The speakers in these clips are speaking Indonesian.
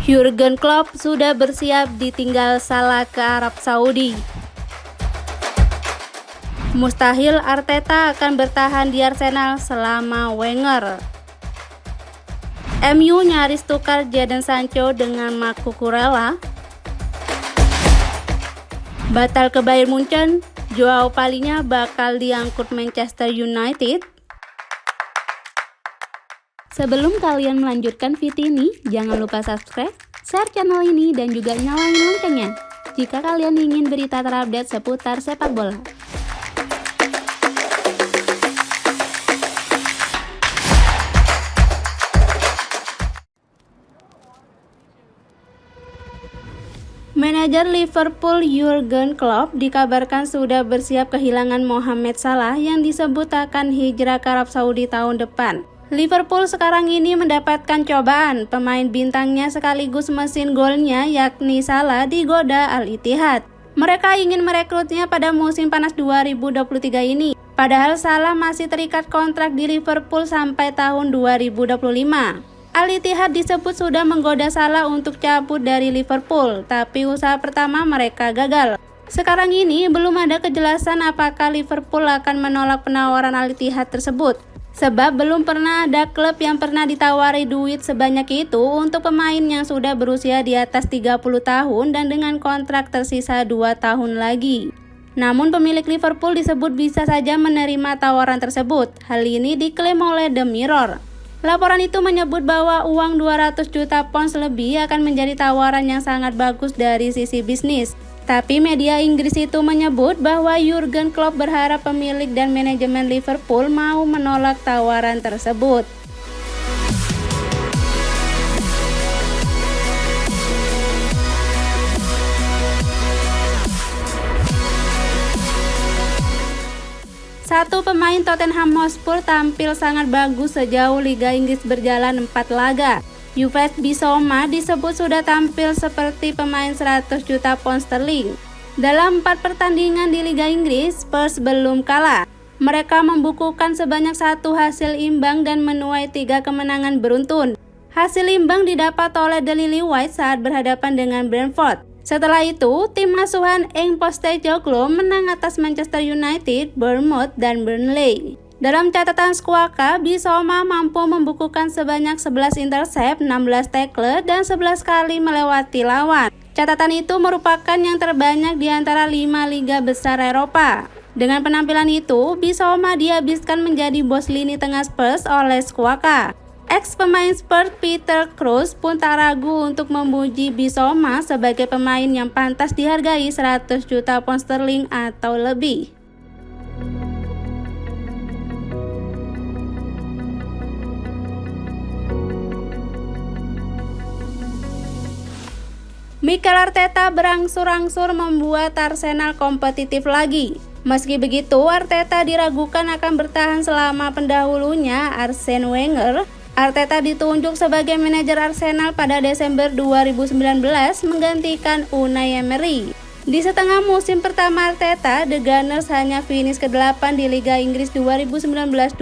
Jurgen Klopp sudah bersiap ditinggal Salah ke Arab Saudi. Mustahil Arteta akan bertahan di Arsenal selama Wenger. MU nyaris tukar Jadon Sancho dengan Marc Cucurella. Batal ke Bayern Munchen, Joao Palhinha bakal diangkut Manchester United. Sebelum kalian melanjutkan video ini, jangan lupa subscribe, share channel ini, dan juga nyalain loncengnya jika kalian ingin berita terupdate seputar sepak bola. Manajer Liverpool Jurgen Klopp dikabarkan sudah bersiap kehilangan Mohamed Salah yang disebut akan hijrah ke Arab Saudi tahun depan. Liverpool sekarang ini mendapatkan cobaan. Pemain bintangnya sekaligus mesin golnya yakni Salah digoda Al-Ittihad. Mereka ingin merekrutnya pada musim panas 2023 ini. Padahal Salah masih terikat kontrak di Liverpool sampai tahun 2025. Al-Ittihad disebut sudah menggoda Salah untuk cabut dari Liverpool, tapi usaha pertama mereka gagal. Sekarang ini belum ada kejelasan apakah Liverpool akan menolak penawaran Al-Ittihad tersebut. Sebab belum pernah ada klub yang pernah ditawari duit sebanyak itu untuk pemain yang sudah berusia di atas 30 tahun dan dengan kontrak tersisa 2 tahun lagi. Namun pemilik Liverpool disebut bisa saja menerima tawaran tersebut. Hal ini diklaim oleh The Mirror. Laporan itu menyebut bahwa uang 200 juta pounds lebih akan menjadi tawaran yang sangat bagus dari sisi bisnis. Tapi media Inggris itu menyebut bahwa Jurgen Klopp berharap pemilik dan manajemen Liverpool mau menolak tawaran tersebut. Satu pemain Tottenham Hotspur tampil sangat bagus sejauh Liga Inggris berjalan 4 laga. Yves Bissouma disebut sudah tampil seperti pemain 100 juta pound sterling. Dalam 4 pertandingan di Liga Inggris, Spurs belum kalah. Mereka membukukan sebanyak 1 hasil imbang dan menuai 3 kemenangan beruntun. Hasil imbang didapat oleh The Lily White saat berhadapan dengan Brentford. Setelah itu, tim asuhan Eng Postecoglou menang atas Manchester United, Bournemouth, dan Burnley. Dalam catatan Squawka, Bissouma mampu membukukan sebanyak 11 intercept, 16 tackle, dan 11 kali melewati lawan. Catatan itu merupakan yang terbanyak di antara 5 liga besar Eropa. Dengan penampilan itu, Bissouma dihabiskan menjadi bos lini tengah Spurs oleh Squawka. Ex-pemain Spurs Peter Crouch pun tak ragu untuk memuji Bissouma sebagai pemain yang pantas dihargai 100 juta pound sterling atau lebih. Mikel Arteta berangsur-angsur membuat Arsenal kompetitif lagi. Meski begitu, Arteta diragukan akan bertahan selama pendahulunya Arsene Wenger. Arteta ditunjuk sebagai manajer Arsenal pada Desember 2019 menggantikan Unai Emery. Di setengah musim pertama Arteta, The Gunners hanya finish ke-8 di Liga Inggris 2019-2020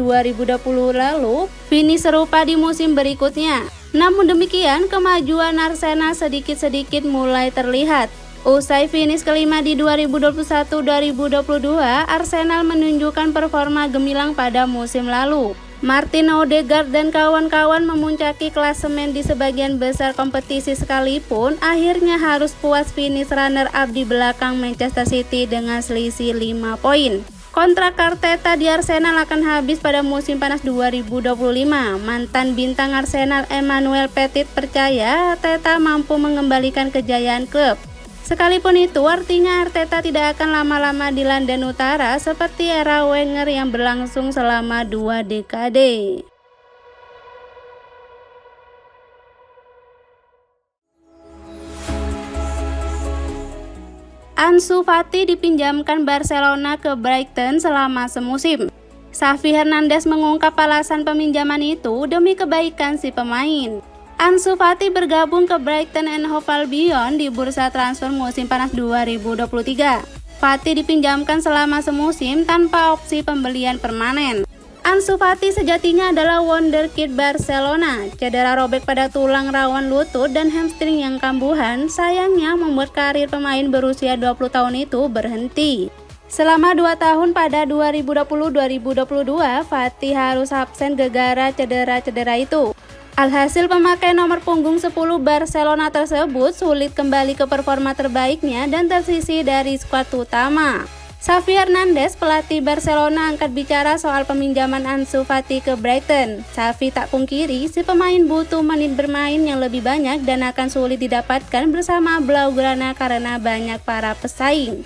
lalu finish serupa di musim berikutnya. Namun demikian, kemajuan Arsenal sedikit-sedikit mulai terlihat. Usai finish kelima di 2021-2022, Arsenal menunjukkan performa gemilang pada musim lalu. Martin Odegaard dan kawan-kawan memuncaki klasemen di sebagian besar kompetisi sekalipun akhirnya harus puas finish runner-up di belakang Manchester City dengan selisih 5 poin. Kontrak Arteta di Arsenal akan habis pada musim panas 2025. Mantan bintang Arsenal Emmanuel Petit percaya Arteta mampu mengembalikan kejayaan klub. Sekalipun itu, artinya Arteta tidak akan lama-lama di London Utara seperti era Wenger yang berlangsung selama 2 dekade. Ansu Fati dipinjamkan Barcelona ke Brighton selama semusim. Xavi Hernandez mengungkap alasan peminjaman itu demi kebaikan si pemain. Ansu Fati bergabung ke Brighton and Hove Albion di bursa transfer musim panas 2023. Fati dipinjamkan selama semusim tanpa opsi pembelian permanen. Ansu Fati sejatinya adalah wonderkid Barcelona. Cedera robek pada tulang rawan lutut dan hamstring yang kambuhan sayangnya membuat karir pemain berusia 20 tahun itu berhenti. Selama 2 tahun pada 2020-2022, Fati harus absen gara-gara cedera-cedera itu. Alhasil pemakai nomor punggung 10 Barcelona tersebut sulit kembali ke performa terbaiknya dan tersisih dari skuad utama. Xavi Hernandez, pelatih Barcelona, angkat bicara soal peminjaman Ansu Fati ke Brighton. Xavi tak pungkiri si pemain butuh menit bermain yang lebih banyak dan akan sulit didapatkan bersama Blaugrana karena banyak para pesaing.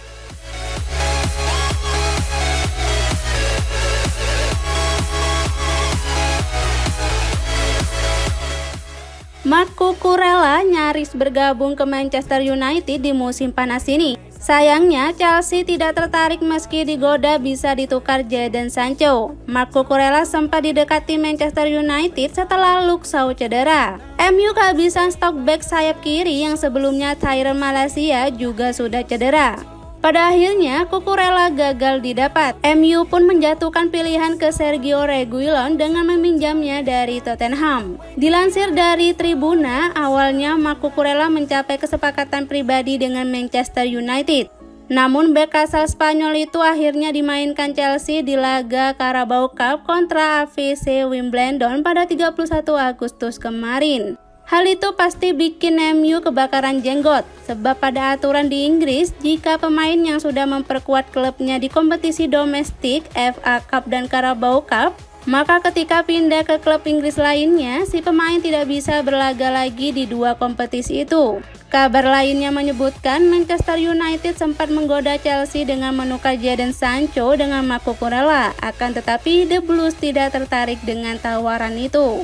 Marc Cucurella nyaris bergabung ke Manchester United di musim panas ini. Sayangnya, Chelsea tidak tertarik meski digoda bisa ditukar Jadon Sancho. Marc Cucurella sempat didekati Manchester United setelah Luke Shaw cedera. MU kehabisan stok bek sayap kiri yang sebelumnya Tyrell Malacia juga sudah cedera. Pada akhirnya, Cucurella gagal didapat. MU pun menjatuhkan pilihan ke Sergio Reguilon dengan meminjamnya dari Tottenham. Dilansir dari Tribuna, awalnya Marc Cucurella mencapai kesepakatan pribadi dengan Manchester United. Namun bek asal Spanyol itu akhirnya dimainkan Chelsea di laga Carabao Cup kontra AFC Wimbledon pada 31 Agustus kemarin. Hal itu pasti bikin MU kebakaran jenggot, sebab pada aturan di Inggris, jika pemain yang sudah memperkuat klubnya di kompetisi domestik, FA Cup dan Carabao Cup, maka ketika pindah ke klub Inggris lainnya, si pemain tidak bisa berlaga lagi di dua kompetisi itu. Kabar lainnya menyebutkan Manchester United sempat menggoda Chelsea dengan menukar Jadon Sancho dengan Marc Cucurella, akan tetapi The Blues tidak tertarik dengan tawaran itu.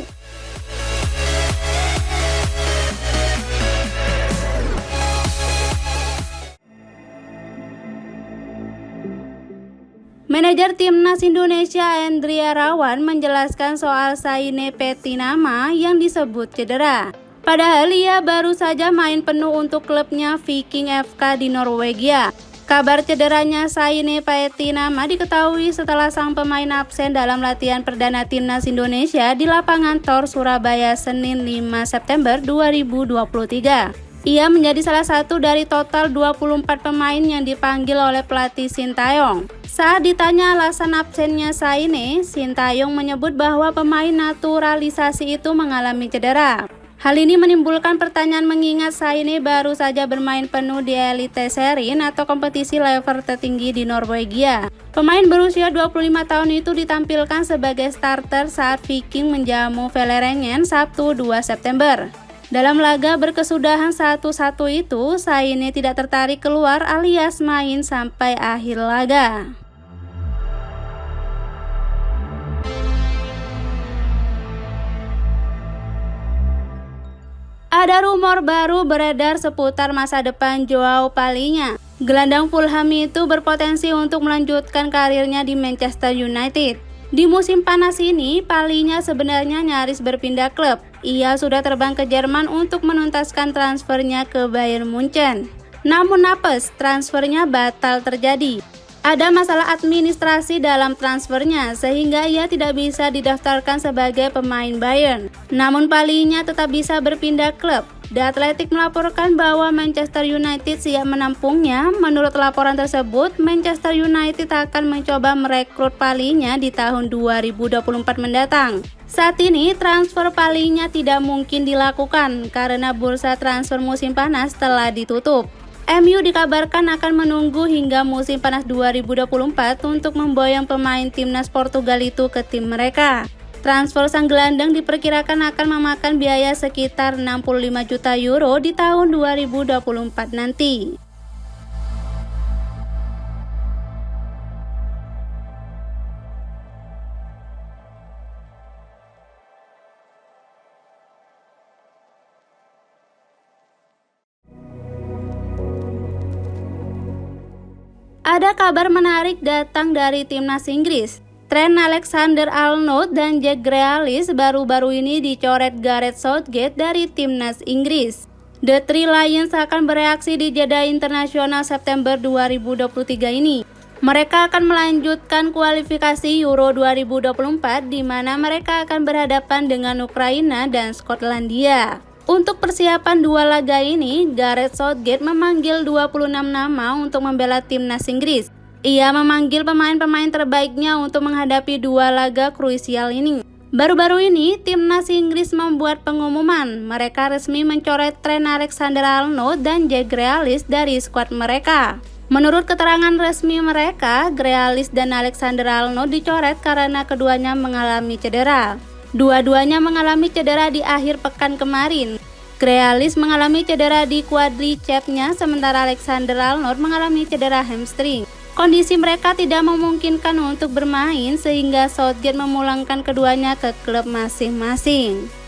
Manajer Timnas Indonesia Hendry Irawan menjelaskan soal Saine Petinama yang disebut cedera. Padahal ia baru saja main penuh untuk klubnya Viking FK di Norwegia. Kabar cederanya Saine Petinama diketahui setelah sang pemain absen dalam latihan perdana Timnas Indonesia di lapangan Tor Surabaya Senin 5 September 2023. Ia menjadi salah satu dari total 24 pemain yang dipanggil oleh pelatih Sintayong. Saat ditanya alasan absennya Saine, Sintayong menyebut bahwa pemain naturalisasi itu mengalami cedera. Hal ini menimbulkan pertanyaan mengingat Saine baru saja bermain penuh di Eliteserien atau kompetisi level tertinggi di Norwegia. Pemain berusia 25 tahun itu ditampilkan sebagai starter saat Viking menjamu Vålerengen Sabtu 2 September. Dalam laga berkesudahan 1-1 itu, Saine tidak tertarik keluar alias main sampai akhir laga. Ada rumor baru beredar seputar masa depan Joao Palhinha. Gelandang Fulham itu berpotensi untuk melanjutkan karirnya di Manchester United. Di musim panas ini, Palhinha sebenarnya nyaris berpindah klub. Ia sudah terbang ke Jerman untuk menuntaskan transfernya ke Bayern Munchen. Namun apes, transfernya batal terjadi. Ada masalah administrasi dalam transfernya sehingga ia tidak bisa didaftarkan sebagai pemain Bayern. Namun Palhinha tetap bisa berpindah klub. The Athletic melaporkan bahwa Manchester United siap menampungnya. Menurut laporan tersebut, Manchester United akan mencoba merekrut Palhinha di tahun 2024 mendatang. Saat ini transfer Palhinha tidak mungkin dilakukan karena bursa transfer musim panas telah ditutup. MU dikabarkan akan menunggu hingga musim panas 2024 untuk memboyong pemain timnas Portugal itu ke tim mereka. Transfer sang gelandang diperkirakan akan memakan biaya sekitar 65 juta euro di tahun 2024 nanti. Ada kabar menarik datang dari timnas Inggris. Trent Alexander-Arnold dan Jack Grealish baru-baru ini dicoret Gareth Southgate dari timnas Inggris. The Three Lions akan bereaksi di jeda internasional September 2023 ini. Mereka akan melanjutkan kualifikasi Euro 2024 di mana mereka akan berhadapan dengan Ukraina dan Skotlandia. Untuk persiapan dua laga ini, Gareth Southgate memanggil 26 nama untuk membela timnas Inggris. Ia memanggil pemain-pemain terbaiknya untuk menghadapi dua laga krusial ini. Baru-baru ini, timnas Inggris membuat pengumuman. Mereka resmi mencoret Trent Alexander-Arnold dan Jack Grealish dari skuad mereka. Menurut keterangan resmi mereka, Grealish dan Alexander-Arnold dicoret karena keduanya mengalami cedera. Dua-duanya mengalami cedera di akhir pekan kemarin. Grealish mengalami cedera di quadricepsnya, sementara Alexander-Arnold mengalami cedera hamstring. Kondisi mereka tidak memungkinkan untuk bermain sehingga Southgate memulangkan keduanya ke klub masing-masing.